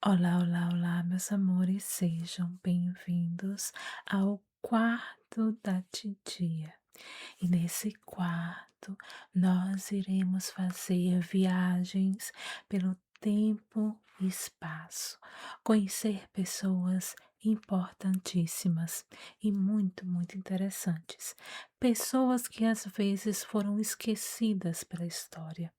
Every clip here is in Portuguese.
Olá, olá, olá, meus amores, sejam bem-vindos ao quarto da titia. E nesse quarto, nós iremos fazer viagens pelo tempo e espaço, conhecer pessoas importantíssimas e muito interessantes. Pessoas que às vezes foram esquecidas pela história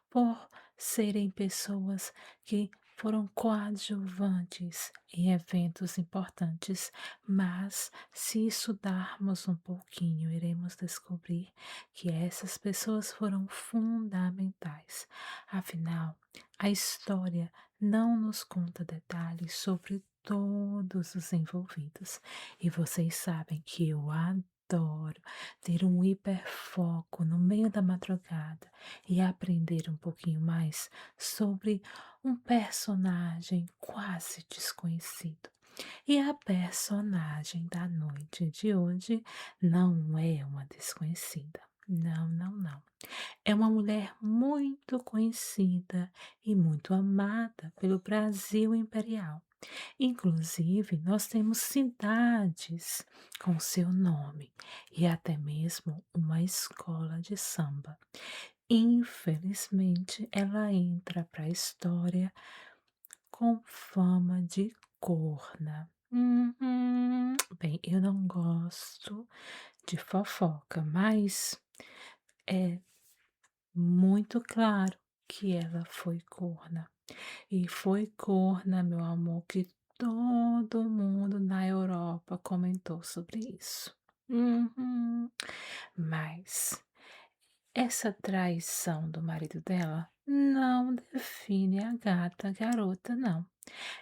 por serem pessoas que foram coadjuvantes em eventos importantes, mas se estudarmos um pouquinho, iremos descobrir que essas pessoas foram fundamentais. Afinal, a história não nos conta detalhes sobre todos os envolvidos, e vocês sabem que eu adoro ter um hiperfoco no meio da madrugada e aprender um pouquinho mais sobre um personagem quase desconhecido. E a personagem da noite de hoje não é uma desconhecida. Não, não, não. É uma mulher muito conhecida e muito amada pelo Brasil imperial. Inclusive, nós temos cidades com seu nome e até mesmo uma escola de samba. Infelizmente, ela entra para a história com fama de corna. Bem, eu não gosto de fofoca, mas é muito claro que ela foi corna. E foi corna, meu amor, que todo mundo na Europa comentou sobre isso. Mas essa traição do marido dela não define a gata garota, não.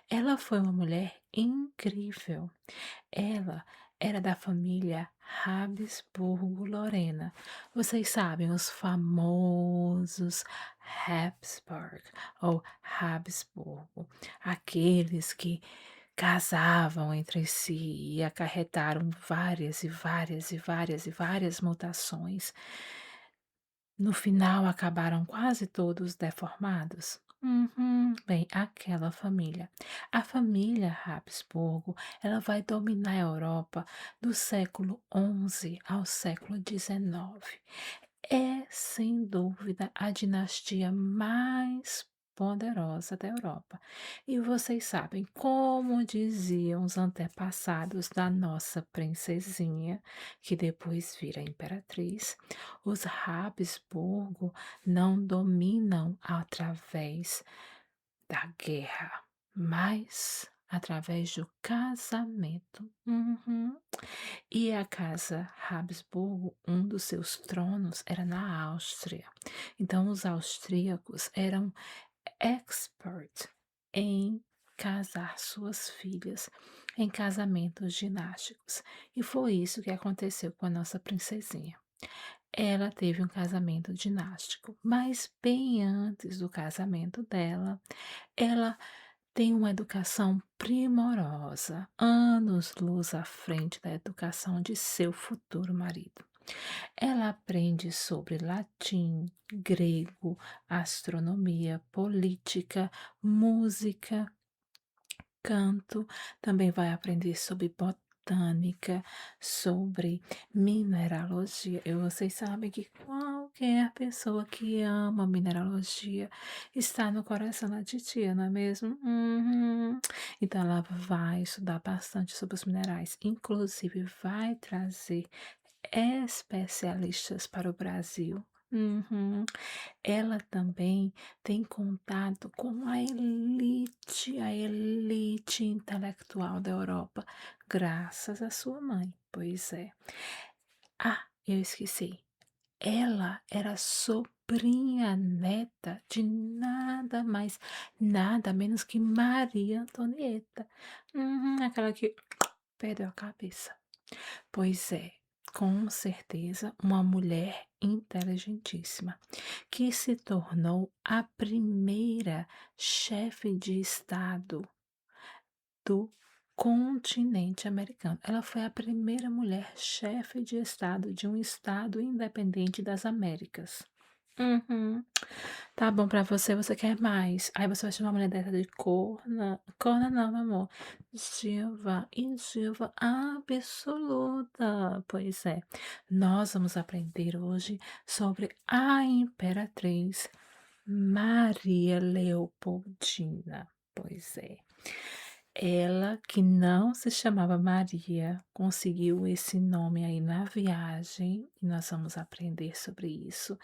Ela foi uma mulher incrível. Ela era da família Habsburgo-Lorena. Vocês sabem, os famosos Habsburg ou Habsburgo, aqueles que casavam entre si e acarretaram várias mutações. No final, acabaram quase todos deformados. Bem, aquela família. A família Habsburgo, ela vai dominar a Europa do século XI ao século XIX. É, sem dúvida, a dinastia mais poderosa da Europa. E vocês sabem, como diziam os antepassados da nossa princesinha, que depois vira imperatriz, os Habsburgo não dominam através da guerra, mas através do casamento. E a casa Habsburgo, um dos seus tronos era na Áustria. Então, os austríacos eram expert em casar suas filhas em casamentos dinásticos. E foi isso que aconteceu com a nossa princesinha. Ela teve um casamento dinástico, mas bem antes do casamento dela, ela tem uma educação primorosa, anos-luz à frente da educação de seu futuro marido. Ela aprende sobre latim, grego, astronomia, política, música, canto, também vai aprender sobre botânica, sobre mineralogia. E vocês sabem que qualquer pessoa que ama mineralogia está no coração da titia, não é mesmo? Então ela vai estudar bastante sobre os minerais, inclusive vai trazer especialistas para o Brasil. Ela também tem contato com a elite intelectual da Europa, graças à sua mãe. Pois é. Ah, eu esqueci. Ela era sobrinha neta de nada mais, nada menos que Maria Antonieta. Aquela que perdeu a cabeça. Pois é, com certeza uma mulher inteligentíssima, que se tornou a primeira chefe de Estado do continente americano. Ela foi a primeira mulher chefe de Estado de um Estado independente das Américas. Uhum. Tá bom pra você, você quer mais. Aí você vai chamar a mulher dessa de corna. Corna não, meu amor. Diva e diva absoluta. Pois é. Nós vamos aprender hoje sobre a Imperatriz Maria Leopoldina. Pois é. Ela, que não se chamava Maria, conseguiu esse nome aí na viagem, e nós vamos aprender sobre isso.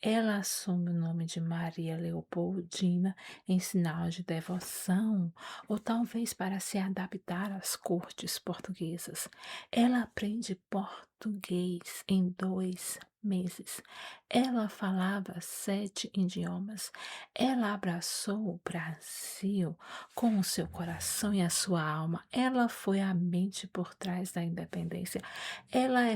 Ela assume o nome de Maria Leopoldina em sinal de devoção, ou talvez para se adaptar às cortes portuguesas. Ela aprende português em 2 meses. Ela falava 7 idiomas. Ela abraçou o Brasil com o seu coração e a sua alma. Ela foi a mente por trás da independência.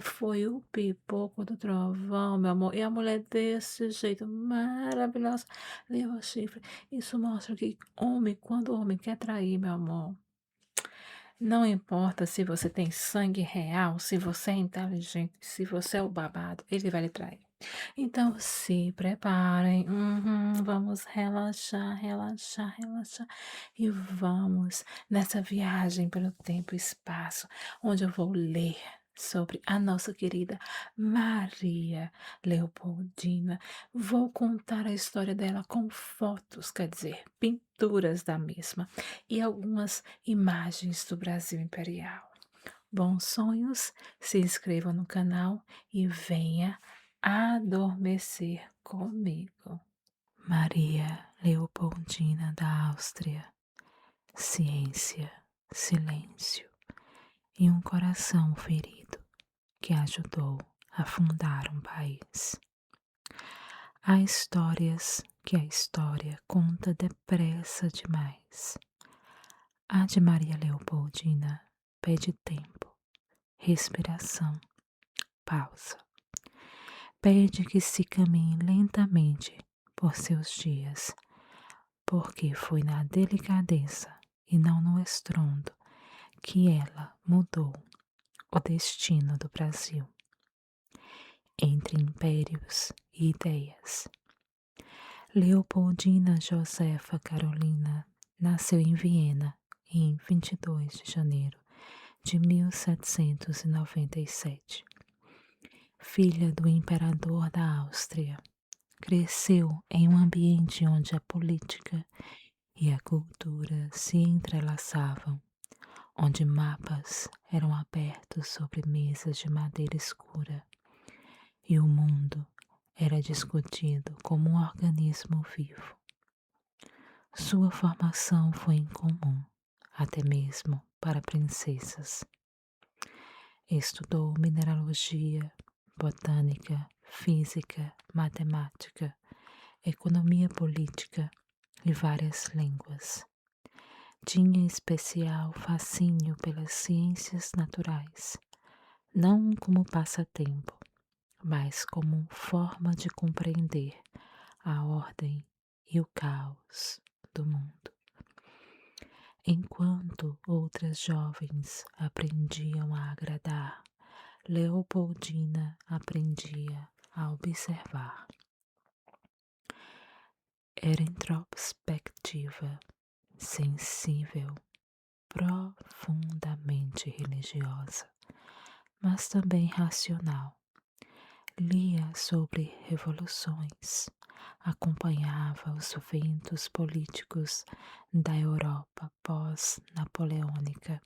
Foi o pipoco do trovão, meu amor. E a mulher desse jeito maravilhosa leva chifre. Isso mostra que homem, quando o homem quer trair, meu amor, não importa se você tem sangue real, se você é inteligente, se você é o babado, ele vai lhe trair. Então se preparem, vamos relaxar, relaxar, relaxar e vamos nessa viagem pelo tempo e espaço, onde eu vou ler sobre a nossa querida Maria Leopoldina. Vou contar a história dela com fotos, quer dizer, pinturas da mesma e algumas imagens do Brasil Imperial. Bons sonhos, se inscreva no canal e venha adormecer comigo. Maria Leopoldina da Áustria, ciência, silêncio e um coração ferido que ajudou a fundar um país. Há histórias que a história conta depressa demais. A de Maria Leopoldina pede tempo, respiração, pausa. Pede que se caminhe lentamente por seus dias, porque foi na delicadeza e não no estrondo que ela mudou o destino do Brasil. Entre impérios e ideias. Leopoldina Josefa Carolina nasceu em Viena em 22 de janeiro de 1797. Filha do imperador da Áustria, cresceu em um ambiente onde a política e a cultura se entrelaçavam, onde mapas eram abertos sobre mesas de madeira escura e o mundo era discutido como um organismo vivo. Sua formação foi incomum, até mesmo para princesas. Estudou mineralogia, botânica, física, matemática, economia política e várias línguas. Tinha especial fascínio pelas ciências naturais, não como passatempo, mas como forma de compreender a ordem e o caos do mundo. Enquanto outras jovens aprendiam a agradar, Leopoldina aprendia a observar. Era introspectiva, sensível, profundamente religiosa, mas também racional. Lia sobre revoluções, acompanhava os ventos políticos da Europa pós-napoleônica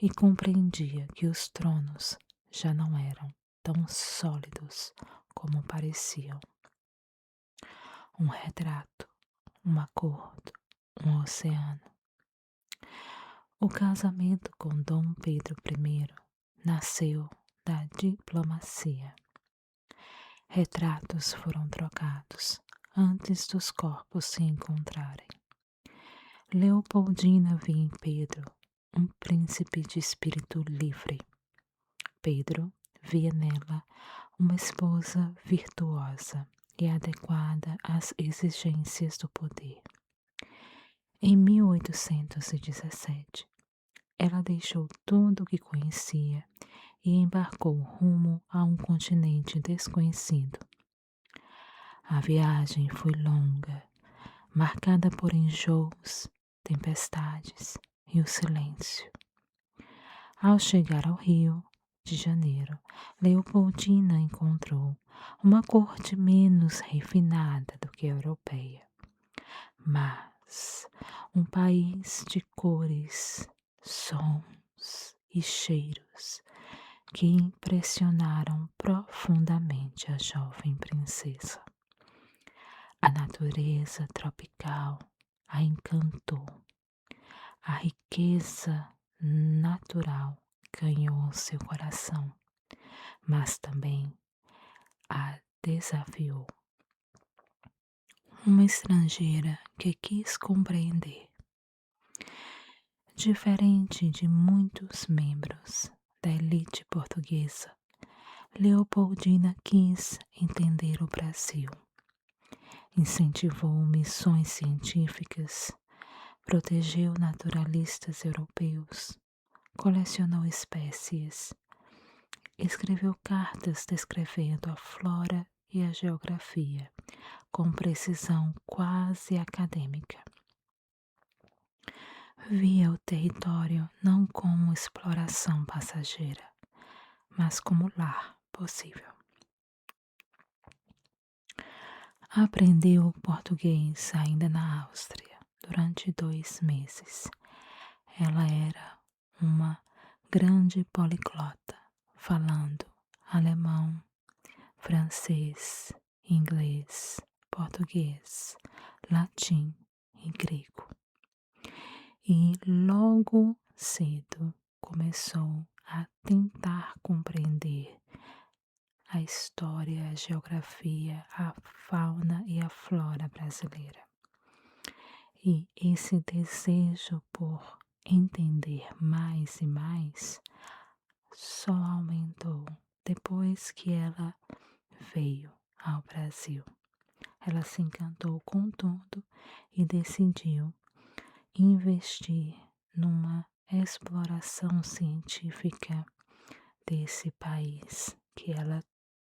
e compreendia que os tronos já não eram tão sólidos como pareciam. Um retrato, um acordo, um oceano. O casamento com Dom Pedro I nasceu da diplomacia. Retratos foram trocados antes dos corpos se encontrarem. Leopoldina via em Pedro um príncipe de espírito livre. Pedro via nela uma esposa virtuosa e adequada às exigências do poder. Em 1817, ela deixou tudo o que conhecia e embarcou rumo a um continente desconhecido. A viagem foi longa, marcada por enjoos, tempestades e o silêncio. Ao chegar ao Rio de Janeiro, Leopoldina encontrou uma corte menos refinada do que a europeia, mas um país de cores, sons e cheiros que impressionaram profundamente a jovem princesa. A natureza tropical a encantou. A riqueza natural ganhou seu coração, mas também a desafiou. Uma estrangeira que quis compreender. Diferente de muitos membros da elite portuguesa, Leopoldina quis entender o Brasil. Incentivou missões científicas, protegeu naturalistas europeus, colecionou espécies, escreveu cartas descrevendo a flora e a geografia com precisão quase acadêmica. Via o território não como exploração passageira, mas como lar possível. Aprendeu português ainda na Áustria durante 2 meses. Ela era uma grande poliglota, falando alemão, francês, inglês, português, latim e grego. E logo cedo começou a tentar compreender a história, a geografia, a fauna e a flora brasileira. E esse desejo por entender mais e mais só aumentou depois que ela veio ao Brasil. Ela se encantou com tudo e decidiu investir numa exploração científica desse país que ela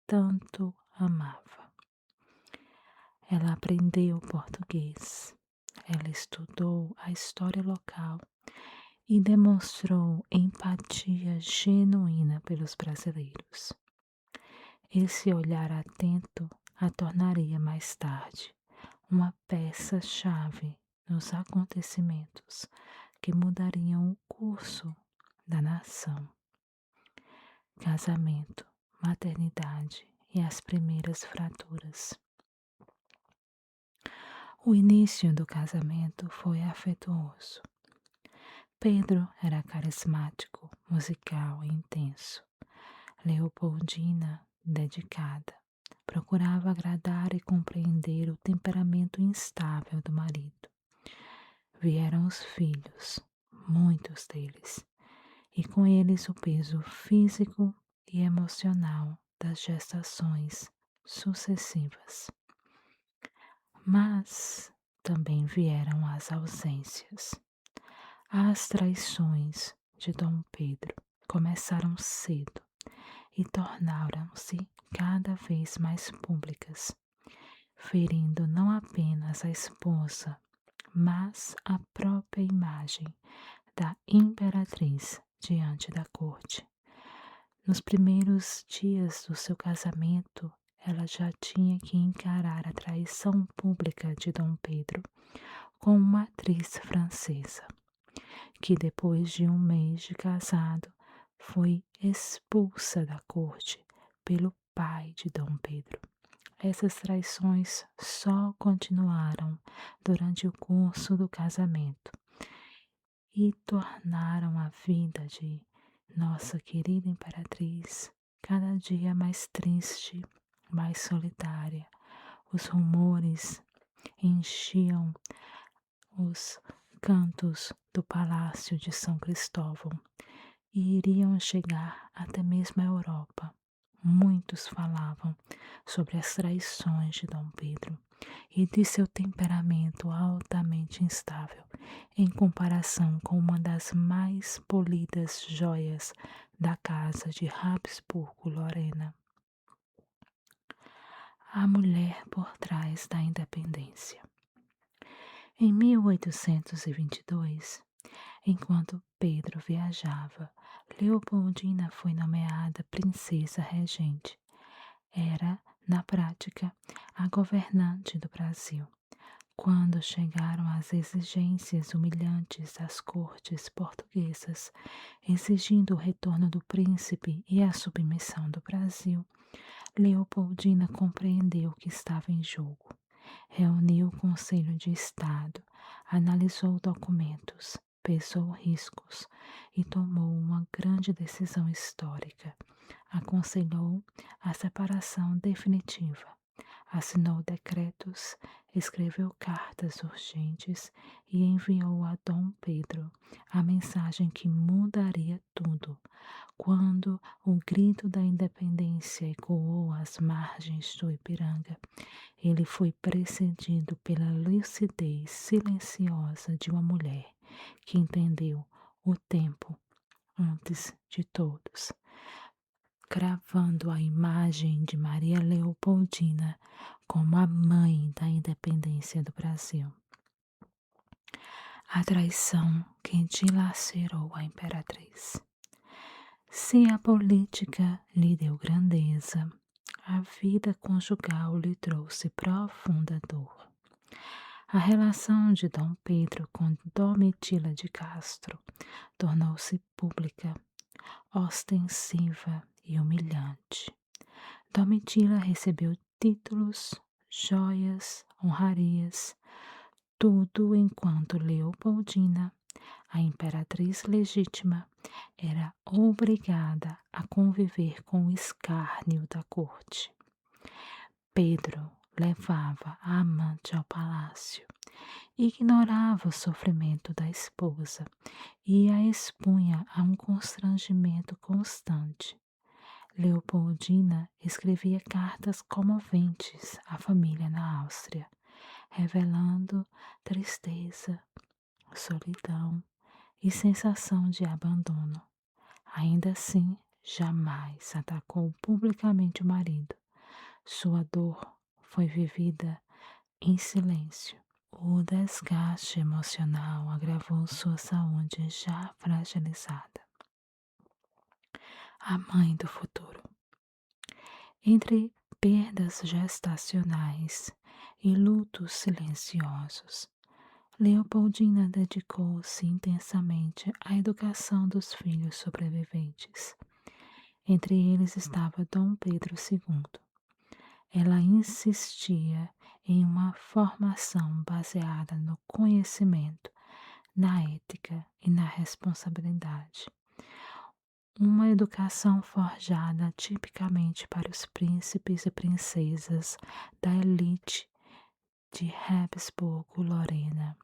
tanto amava. Ela aprendeu português, ela estudou a história local e demonstrou empatia genuína pelos brasileiros. Esse olhar atento a tornaria mais tarde uma peça-chave nos acontecimentos que mudariam o curso da nação. Casamento, maternidade e as primeiras fraturas. O início do casamento foi afetuoso. Pedro era carismático, musical e intenso. Leopoldina, dedicada, procurava agradar e compreender o temperamento instável do marido. Vieram os filhos, muitos deles, e com eles o peso físico e emocional das gestações sucessivas. Mas também vieram as ausências. As traições de Dom Pedro começaram cedo e tornaram-se cada vez mais públicas, ferindo não apenas a esposa, mas a própria imagem da imperatriz diante da corte. Nos primeiros dias do seu casamento, ela já tinha que encarar a traição pública de Dom Pedro com uma atriz francesa, que depois de 1 mês de casado foi expulsa da corte pelo pai de Dom Pedro. Essas traições só continuaram durante o curso do casamento e tornaram a vida de nossa querida imperatriz cada dia mais triste, mais solitária. Os rumores enchiam os cantos do Palácio de São Cristóvão e iriam chegar até mesmo a Europa. Muitos falavam sobre as traições de Dom Pedro e de seu temperamento altamente instável, em comparação com uma das mais polidas joias da casa de Habsburgo-Lorena. A mulher por trás da independência. Em 1822, enquanto Pedro viajava, Leopoldina foi nomeada princesa regente. Era, na prática, a governante do Brasil. Quando chegaram as exigências humilhantes das cortes portuguesas, exigindo o retorno do príncipe e a submissão do Brasil, Leopoldina compreendeu o que estava em jogo. Reuniu o Conselho de Estado, analisou documentos, pesou riscos e tomou uma grande decisão histórica. Aconselhou a separação definitiva, assinou decretos, escreveu cartas urgentes e enviou a Dom Pedro a mensagem que mudaria tudo. Quando o grito da independência ecoou às margens do Ipiranga, ele foi precedido pela lucidez silenciosa de uma mulher que entendeu o tempo antes de todos, cravando a imagem de Maria Leopoldina como a mãe da independência do Brasil. A traição que dilacerou a imperatriz. Se a política lhe deu grandeza, a vida conjugal lhe trouxe profunda dor. A relação de Dom Pedro com Domitila de Castro tornou-se pública, ostensiva e humilhante. Domitila recebeu títulos, joias, honrarias, tudo enquanto Leopoldina, a imperatriz legítima, era obrigada a conviver com o escárnio da corte. Pedro levava a amante ao palácio, ignorava o sofrimento da esposa e a expunha a um constrangimento constante. Leopoldina escrevia cartas comoventes à família na Áustria, revelando tristeza, solidão e sensação de abandono. Ainda assim, jamais atacou publicamente o marido. Sua dor foi vivida em silêncio. O desgaste emocional agravou sua saúde já fragilizada. A mãe do futuro. Entre perdas gestacionais e lutos silenciosos, Leopoldina dedicou-se intensamente à educação dos filhos sobreviventes. Entre eles estava Dom Pedro II. Ela insistia em uma formação baseada no conhecimento, na ética e na responsabilidade. Uma educação forjada tipicamente para os príncipes e princesas da elite de Habsburgo-Lorena.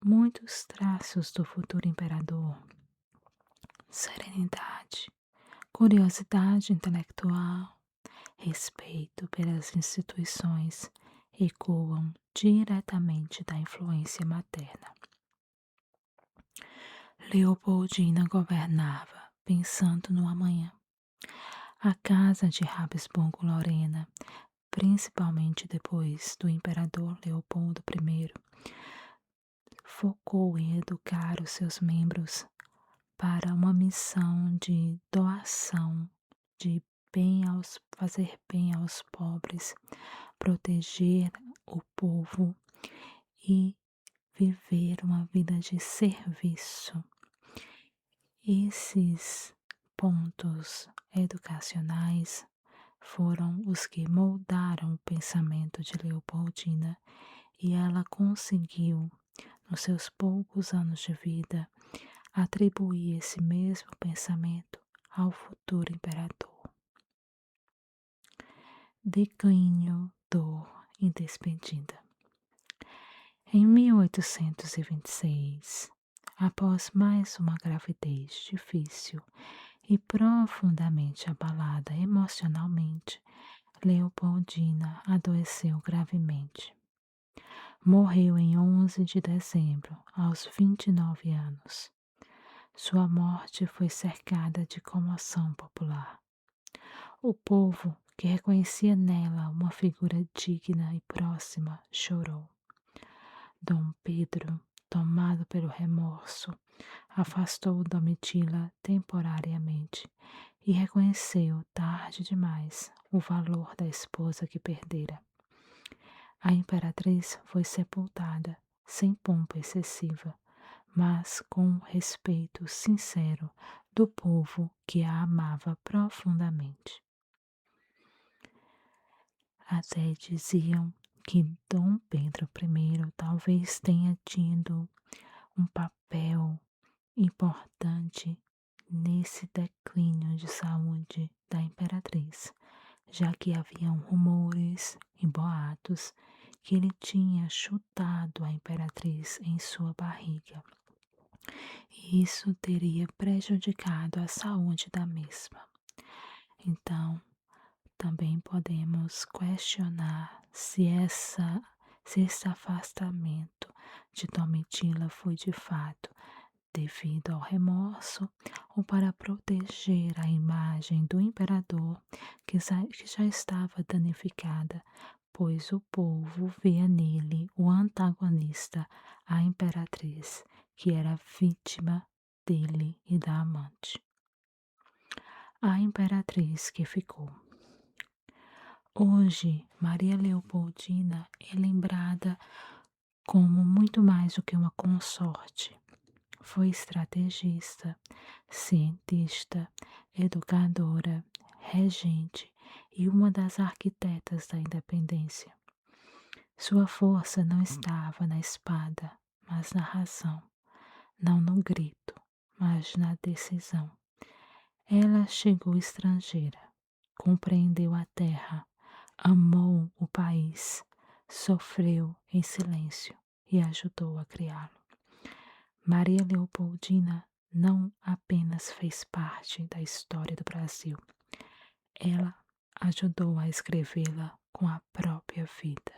Muitos traços do futuro imperador: serenidade, curiosidade intelectual, respeito pelas instituições ecoam diretamente da influência materna. Leopoldina governava pensando no amanhã. A casa de Habsburgo-Lorena, principalmente depois do imperador Leopoldo I, focou em educar os seus membros para uma missão de doação, de fazer bem aos pobres, proteger o povo e viver uma vida de serviço. Esses pontos educacionais foram os que moldaram o pensamento de Leopoldina e ela conseguiu, nos seus poucos anos de vida, atribuir esse mesmo pensamento ao futuro imperador. Declínio, dor e despedida. Em 1826, após mais uma gravidez difícil e profundamente abalada emocionalmente, Leopoldina adoeceu gravemente. Morreu em 11 de dezembro, aos 29 anos. Sua morte foi cercada de comoção popular. O povo, que reconhecia nela uma figura digna e próxima, chorou. Dom Pedro, tomado pelo remorso, afastou Domitila temporariamente e reconheceu tarde demais o valor da esposa que perdera. A imperatriz foi sepultada sem pompa excessiva, mas com respeito sincero do povo que a amava profundamente. Até diziam que Dom Pedro I talvez tenha tido um papel importante nesse declínio de saúde da imperatriz, já que haviam rumores e boatos que ele tinha chutado a imperatriz em sua barriga. E isso teria prejudicado a saúde da mesma. Então, também podemos questionar se esse afastamento de Domitila foi de fato devido ao remorso ou para proteger a imagem do imperador que já estava danificada, pois o povo via nele o antagonista à imperatriz, que era vítima dele e da amante. A imperatriz que ficou. Hoje, Maria Leopoldina é lembrada como muito mais do que uma consorte. Foi estrategista, cientista, educadora, regente e uma das arquitetas da independência. Sua força não estava na espada, mas na razão, não no grito, mas na decisão. Ela chegou estrangeira, compreendeu a terra, amou o país, sofreu em silêncio e ajudou a criá-lo. Maria Leopoldina não apenas fez parte da história do Brasil, ela ajudou a escrevê-la com a própria vida.